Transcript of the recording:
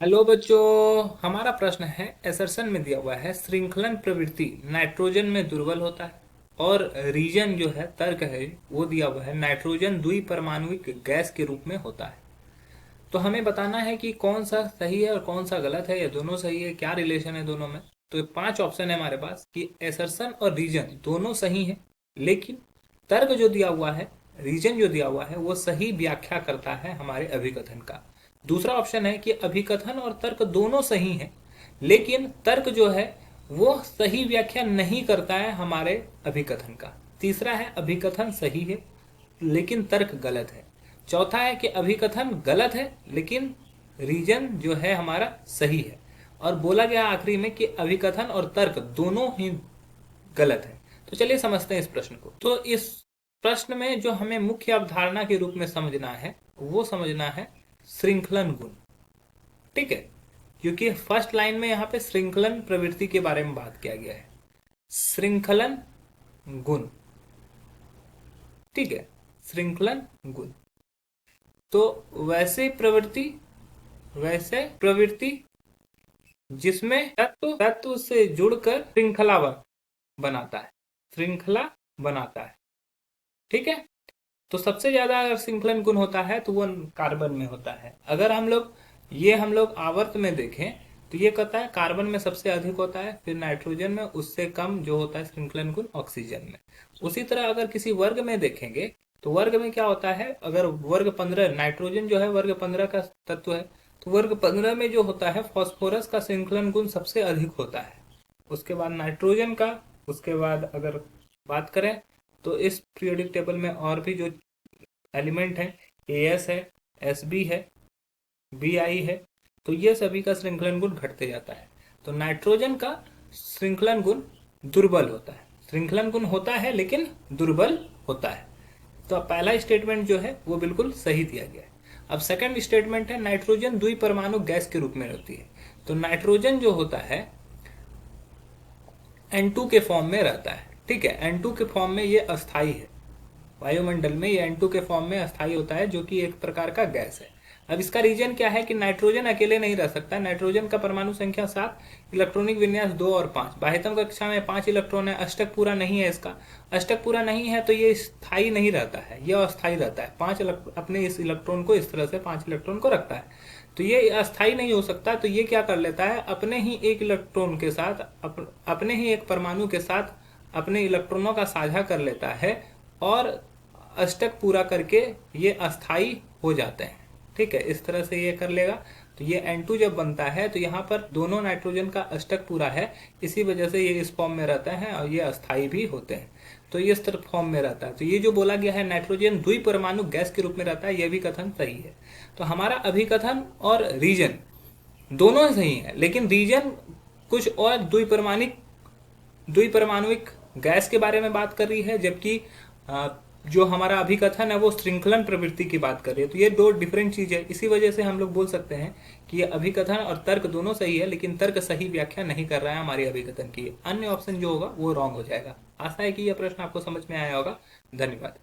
Hello बच्चों। हमारा प्रश्न है एसर्शन में दिया हुआ है श्रृंखलन प्रवृत्ति नाइट्रोजन में दुर्बल होता है और रीजन जो है तर्क है वो दिया हुआ है नाइट्रोजन द्विपरमाणुविक गैस के रूप में होता है। तो हमें बताना है कि कौन सा सही है और कौन सा गलत है या दोनों सही है, क्या रिलेशन है दोनों में। तो 5 ऑप्शन है हमारे पास कि एसर्शन और रीजन दोनों सही है, लेकिन तर्क जो दिया हुआ है, रीजन जो दिया हुआ है वो सही व्याख्या करता है हमारे अभिकथन का। दूसरा ऑप्शन है कि अभिकथन और तर्क दोनों सही हैं, लेकिन तर्क जो है वो सही व्याख्या नहीं करता है हमारे अभिकथन का। तीसरा है अभिकथन सही है लेकिन तर्क गलत है। चौथा है कि अभिकथन गलत है लेकिन रीजन जो है हमारा सही है। और बोला गया आखिरी में कि अभिकथन और तर्क दोनों ही गलत है। तो चलिए समझते हैं इस प्रश्न को। तो इस प्रश्न में जो हमें मुख्य अवधारणा के रूप में समझना है वो समझना है श्रृंखलन गुण। ठीक है, क्योंकि फर्स्ट लाइन में यहाँ पे श्रृंखलन प्रवृत्ति के बारे में बात किया गया है। श्रृंखलन गुण, ठीक है, श्रृंखलन गुण। तो वैसे प्रवृत्ति, वैसे प्रवृत्ति जिसमें तत्व तत्व से जुड़कर श्रृंखला बनाता है, श्रृंखला बनाता है। ठीक है, तो सबसे ज्यादा अगर श्रृंखलन गुण होता है तो वो कार्बन में होता है। अगर हम लोग आवर्त में देखें तो ये कहता है कार्बन में सबसे अधिक होता है, फिर नाइट्रोजन में उससे कम जो होता है श्रृंखलन गुण ऑक्सीजन में। उसी तरह अगर किसी वर्ग में देखेंगे तो वर्ग में क्या होता है, अगर वर्ग 15, नाइट्रोजन जो है वर्ग 15 का तत्व है, तो वर्ग 15 में जो होता है फॉस्फोरस का श्रृंखलन गुण सबसे अधिक होता है, उसके बाद नाइट्रोजन का, उसके बाद अगर बात करें तो इस पीरियोडिक टेबल में और भी जो एलिमेंट है, एस है, एस बी है, बी आई है, तो ये सभी का श्रृंखलन गुण घटते जाता है। तो नाइट्रोजन का श्रृंखलन गुण दुर्बल होता है, श्रृंखलन गुण होता है लेकिन दुर्बल होता है। तो अब पहला स्टेटमेंट जो है वो बिल्कुल सही दिया गया है। अब सेकंड स्टेटमेंट है नाइट्रोजन द्विपरमाणु गैस के रूप में रहती है। तो नाइट्रोजन जो होता है N2 के फॉर्म में रहता है। ठीक है, N2 के फॉर्म में ये अस्थाई है, वायुमंडल में ये N2 के फॉर्म में अस्थाई होता है जो कि एक प्रकार का गैस है। अब इसका रीजन क्या है कि नाइट्रोजन अकेले नहीं रह सकता। नाइट्रोजन का परमाणु संख्या 7, इलेक्ट्रॉनिक विन्यास 2 और 5। बाह्यतम कक्षा में 5 इलेक्ट्रॉन है, अष्टक पूरा नहीं है इसका। अष्टक पूरा नहीं है तो ये स्थायी नहीं रहता है, यह अस्थायी रहता है। 5 अपने इस इलेक्ट्रॉन को इस तरह से 5 इलेक्ट्रॉन को रखता है, तो ये अस्थायी नहीं हो सकता। तो ये क्या कर लेता है, अपने ही एक इलेक्ट्रॉन के साथ अपने ही एक परमाणु के साथ अपने इलेक्ट्रॉनों का साझा कर लेता है और अष्टक पूरा करके ये अस्थाई हो जाते हैं। ठीक है, इस तरह से ये कर लेगा। तो ये N2 जब बनता है तो यहाँ पर दोनों नाइट्रोजन का अष्टक पूरा है, इसी वजह से ये इस फॉर्म में रहता है और ये अस्थाई भी होते हैं। तो ये इस तरह फॉर्म में रहता है। तो ये जो बोला गया है नाइट्रोजन द्विपरमाणु गैस के रूप में रहता है, यह भी कथन सही है। तो हमारा अभिकथन और रीजन दोनों सही है, लेकिन रीजन कुछ और द्विपरमाणुविक गैस के बारे में बात कर रही है, जबकि जो हमारा अभिकथन है वो श्रृंखलन प्रवृत्ति की बात कर रही है। तो ये दो डिफरेंट चीज है। इसी वजह से हम लोग बोल सकते हैं कि ये अभिकथन और तर्क दोनों सही है, लेकिन तर्क सही व्याख्या नहीं कर रहा है हमारे अभिकथन की। अन्य ऑप्शन जो होगा वो रॉन्ग हो जाएगा। आशा है कि यह प्रश्न आपको समझ में आया होगा। धन्यवाद।